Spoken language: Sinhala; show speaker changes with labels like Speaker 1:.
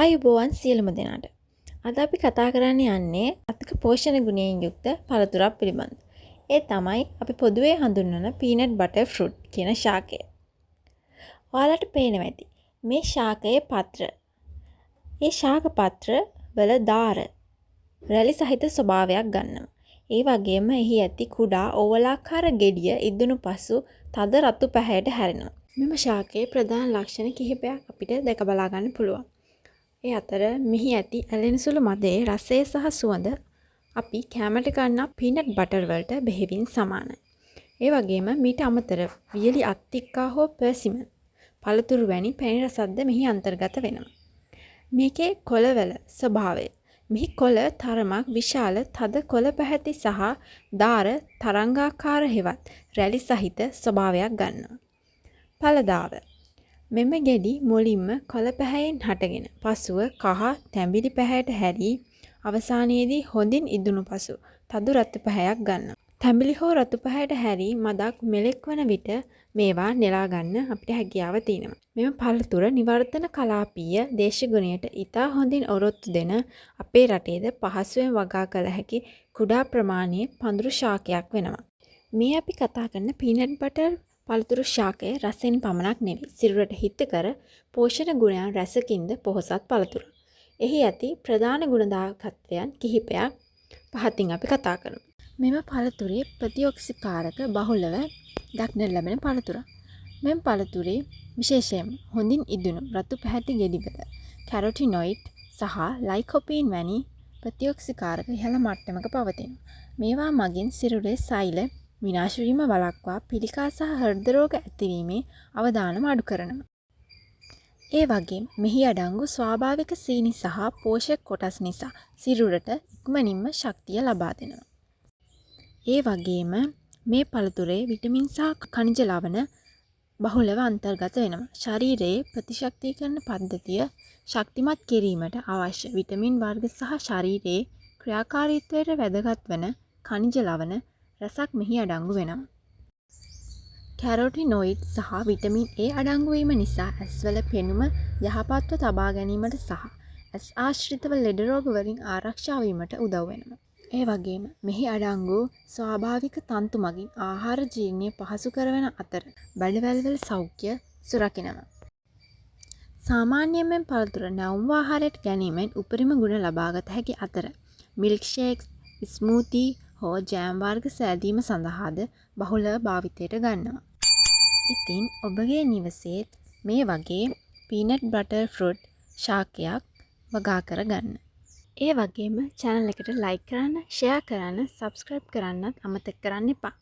Speaker 1: ආයුබෝවන් සියලුම දෙනාට. අද අපි කතා කරන්න යන්නේ අධික පෝෂණ ගුණයෙන් යුක්ත පළතුරක් පිළිබඳ. ඒ තමයි අපි පොදුවේ හඳුන්වන පීනට් බටර් ෆෘට් කියන ශාකය. ඔයාලට පේනවා ඇති මේ ශාකයේ පත්‍ර. ඒ ශාක පත්‍ර වල දාර රැලි සහිත ස්වභාවයක් ගන්නවා. ඒ වගේම එහි ඇති කුඩා ඕවලාකාර ගෙඩිය ඉදුණු පසු තද රතු පැහැයට හැරෙනවා. මෙම ශාකයේ ප්‍රධාන ලක්ෂණ කිහිපයක් අපිට දැක බලා ගන්න පුළුවන්. ඒ අතර මෙහි ඇති ඇලෙන සුළු මදයේ රසය සහ සුවඳ අපි කැමට ගන්නා පීනට් බටර් වලට බෙහෙවින් සමානයි. ඒ වගේම මීට අමතරව වියලි අත්තික්කා හෝ පර්සිමන් පළතුරු වැනි පැණි රසක්ද මෙහි අන්තර්ගත වෙනවා. මේකේ කොළවල ස්වභාවය. මෙහි කොළ තරමක් විශාල තද කොළ පැහැති සහ දාර තරංගාකාර හෙවත් රැලි සහිත ස්වභාවයක් ගන්නවා. ඵලදාව. මෙම ගෙඩි මුලින්ම කොළ පැහැයෙන් හටගෙන පසුව කහ තැඹිලි පැහැයට හැරී අවසානයේදී හොඳින් ඉදුණු පසු තදු රතු පැහැයක් ගන්නවා. තැඹිලි හෝ රතු පැහැයට හැරී මදක් මෙලෙක් වන විට මේවා නෙලා ගන්න අපිට හැකියාව තියෙනවා. මෙම පළතුර නිවර්තන කලාපීය දේශගුණයට ඉතා හොඳින් ඔරොත්තු දෙන අපේ රටේද පහසුවෙන් වගා කළ හැකි කුඩා ප්‍රමාණයේ පඳුරු ශාකයක් වෙනවා. මේ අපි කතා කරන පීනට් බටර් පළතුරු ශාකය රසෙන් පමණක් නෙවෙයි සිරුරට හිතකර පෝෂණ ගුණයන් රැසකින්ද පොහොසත් පළතුර. එහි ඇති ප්‍රධාන ගුණදායකත්වයන් කිහිපයක් පහතින් අපි කතා කරමු. මෙම පළතුරේ ප්‍රතිඔක්සිකාරක බහුලව දක්නට ලැබෙන පළතුරක්. මෙම පළතුරේ විශේෂයෙන් හොඳින් ඉදුණු රතු පැහැති ගෙඩිවල කැරොටිනොයිඩ් සහ ලයිකොපීන් වැනි ප්‍රතිඔක්සිකාරක ඉහළ මට්ටමක පවතිනවා. මේවා මගින් සිරුරේ සෛල විනාශ වීම වළක්වා පිළිකා සහ හෘද රෝග ඇතිවීමේ අවදානම අඩු කරනවා. ඒ වගේම මෙහි අඩංගු ස්වාභාවික සීනි සහ පෝෂක කොටස් නිසා සිරුරට ඉක්මනින්ම ශක්තිය ලබා දෙනවා. ඒ වගේම මේ පළතුරේ විටමින් සහ ඛනිජ ලවණ බහුලව අන්තර්ගත වෙනවා. ශරීරයේ ප්‍රතිශක්තිකරණ පද්ධතිය ශක්තිමත් කිරීමට අවශ්‍ය විටමින් වර්ග සහ ශරීරයේ ක්‍රියාකාරීත්වයට වැදගත් වන ඛනිජ ලවණ රසක් මෙහි අඩංගු වෙනවා. කැරොටිනොයිඩ් සහ විටමින් A අඩංගු වීම නිසා ඇස්වල පෙනුම යහපත්ව තබා ගැනීමට සහ ඇස් ආශ්‍රිතව ලෙඩ රෝග වලින් ආරක්ෂා වීමට උදව් වෙනවා. ඒ වගේම මෙහි අඩංගු ස්වාභාවික තන්තු මගින් ආහාර ජීර්ණය පහසු කරවන අතර බඩවැල්වල සෞඛ්‍ය සුරකිනවා. සාමාන්‍යයෙන් පළතුර නැවුම් ආහාරයට ගැනීමෙන් උපරිම ගුණ ලබාගත හැකි අතර මිල්ක් ෂේක්ස්, ස්මූති හෝ ජෑම් වර්ග සෑදීම සඳහාද බහුලව භාවිතයට ගන්නවා. ඉතින් ඔබගේ නිවසේත් මේ වගේ පීනට් බටර් ෆෘට් ශාකයක් වගා කරගන්න. ඒ වගේම channel එකට like කරන්න, share කරන්න, subscribe කරන්නත් අමතක කරන්න එපා.